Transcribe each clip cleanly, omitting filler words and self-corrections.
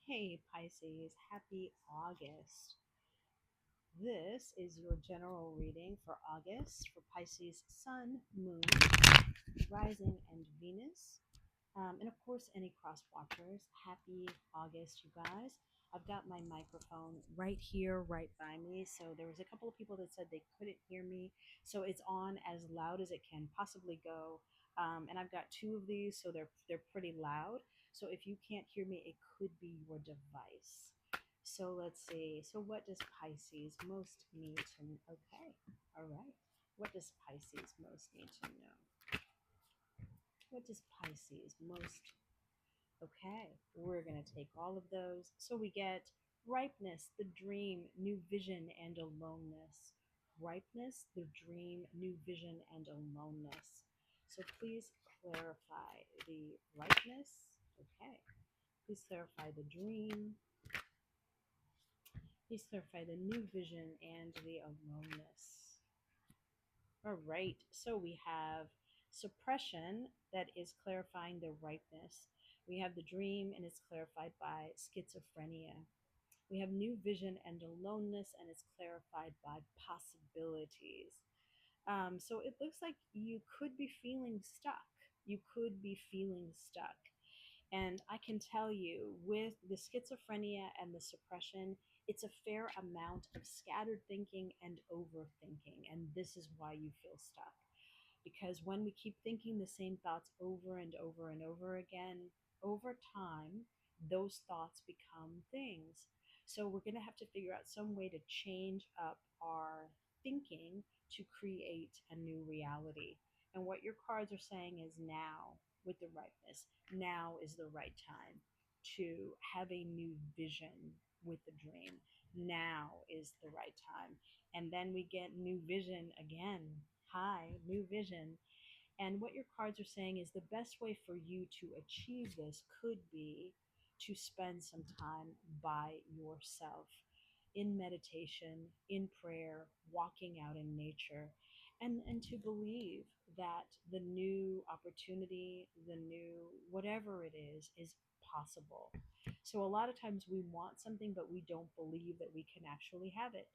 Hey Pisces, happy August. This is your general reading for August for Pisces Sun, Moon, Rising, and Venus. And of course, any cross watchers. Happy August, you guys. I've got my microphone right here, right by me. So there was a couple of people that said they couldn't hear me. So it's on as loud as it can possibly go. And I've got two of these, so they're pretty loud. So if you can't hear me, it could be your device. So let's see. So what does Pisces most need to know? Okay, all right. What does Pisces most need to know? What does Pisces most Okay, we're going to take all of those. So we get ripeness, the dream, new vision, and aloneness. Ripeness, the dream, new vision, and aloneness. So please clarify the ripeness. Okay. Please clarify the dream. Please clarify the new vision and the aloneness. All right. So we have suppression that is clarifying the ripeness. We have the dream and it's clarified by schizophrenia. We have new vision and aloneness and it's clarified by possibilities. So it looks like you could be feeling stuck. You could be feeling stuck. And I can tell you, with the schizophrenia and the suppression, it's a fair amount of scattered thinking and overthinking. And this is why you feel stuck. Because when we keep thinking the same thoughts over and over and over again, over time, those thoughts become things. So we're going to have to figure out some way to change up our thinking to create a new reality. And what your cards are saying is now, with the ripeness, now is the right time to have a new vision with the dream. Now is the right time. And then we get new vision again. Hi, new vision. And what your cards are saying is the best way for you to achieve this could be to spend some time by yourself in meditation, in prayer, walking out in nature, and to believe that the new opportunity, the new whatever it is possible. So a lot of times we want something, but we don't believe that we can actually have it.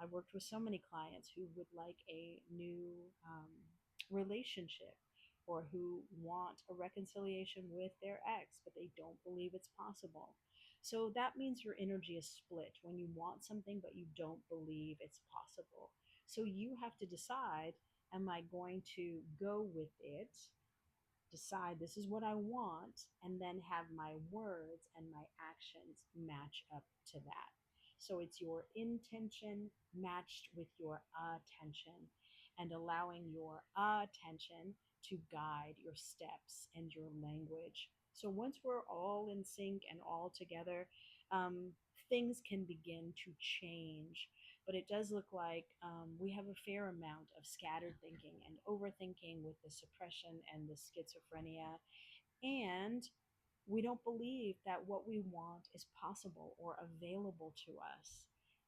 I worked with so many clients who would like a new relationship or who want a reconciliation with their ex, but they don't believe it's possible. So that means your energy is split when you want something, but you don't believe it's possible. So you have to decide, am I going to go with it, decide this is what I want, and then have my words and my actions match up to that. So it's your intention matched with your attention and allowing your attention to guide your steps and your language. So once we're all in sync and all together, things can begin to change. But it does look like we have a fair amount of scattered thinking and overthinking with the suppression and the schizophrenia. And we don't believe that what we want is possible or available to us.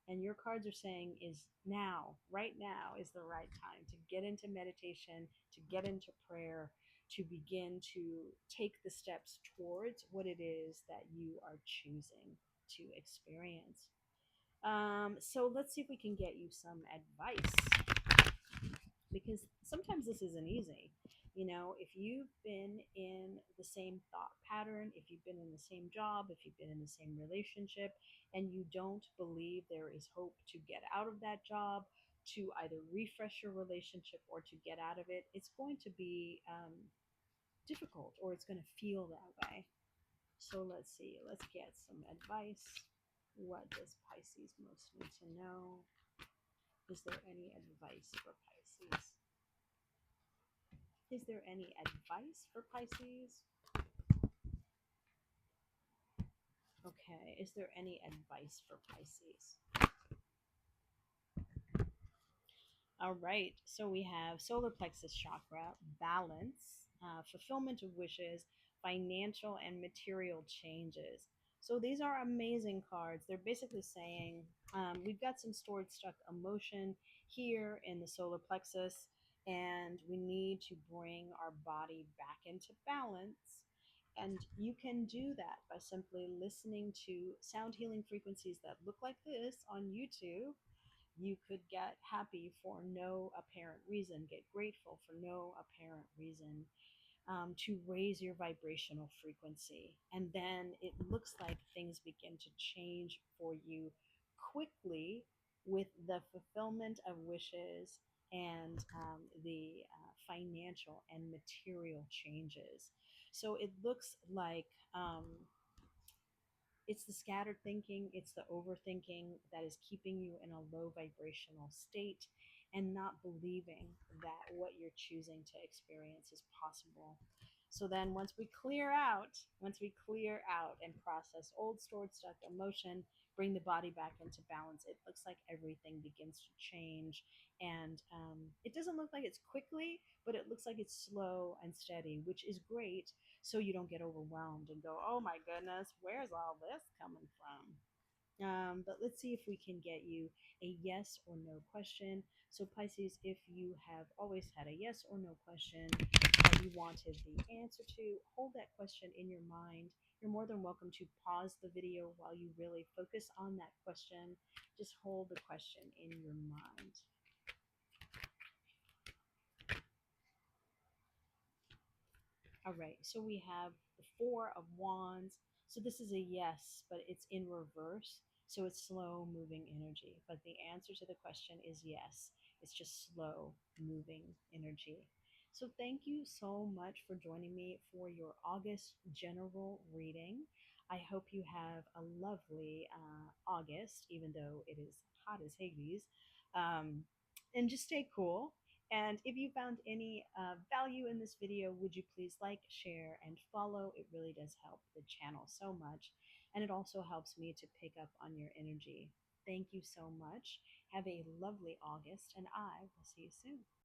And your cards are saying is now, right now is the right time to get into meditation, to get into prayer, to begin to take the steps towards what it is that you are choosing to experience. So let's see if we can get you some advice because sometimes this isn't easy. You know, if you've been in the same thought pattern, if you've been in the same job, if you've been in the same relationship, and you don't believe there is hope to get out of that job, to either refresh your relationship or to get out of it, it's going to be difficult or it's going to feel that way. So let's see, let's get some advice. What does Pisces most need to know? Is there any advice for Pisces? Is there any advice for Pisces? Okay, is there any advice for Pisces? All right, so we have solar plexus chakra, balance, fulfillment of wishes, financial and material changes. So these are amazing cards. They're basically saying we've got some stored, stuck emotion here in the solar plexus, and we need to bring our body back into balance. And you can do that by simply listening to sound healing frequencies that look like this on YouTube. You could get happy for no apparent reason, get grateful for no apparent reason, to raise your vibrational frequency. And then it looks like things begin to change for you quickly with the fulfillment of wishes and the financial and material changes. So it looks like it's the scattered thinking, it's the overthinking that is keeping you in a low vibrational state and not believing that what you're choosing to experience is possible. So then once we clear out and process old stored stuck emotion, bring the body back into balance, it looks like everything begins to change. And it doesn't look like it's quickly, but it looks like it's slow and steady, which is great, so you don't get overwhelmed and go, oh my goodness, where's all this coming from? But let's see if we can get you a yes or no question. So, Pisces, if you have always had a yes or no question that you wanted the answer to, hold that question in your mind. You're more than welcome to pause the video while you really focus on that question. Just hold the question in your mind. All right, so we have the Four of Wands. So this is a yes, but it's in reverse. So it's slow moving energy. But the answer to the question is yes. It's just slow moving energy. So thank you so much for joining me for your August general reading. I hope you have a lovely August, even though it is hot as Hades. Um, and just stay cool. And if you found any value in this video, would you please like, share, and follow? It really does help the channel so much. And it also helps me to pick up on your energy. Thank you so much. Have a lovely August, and I will see you soon.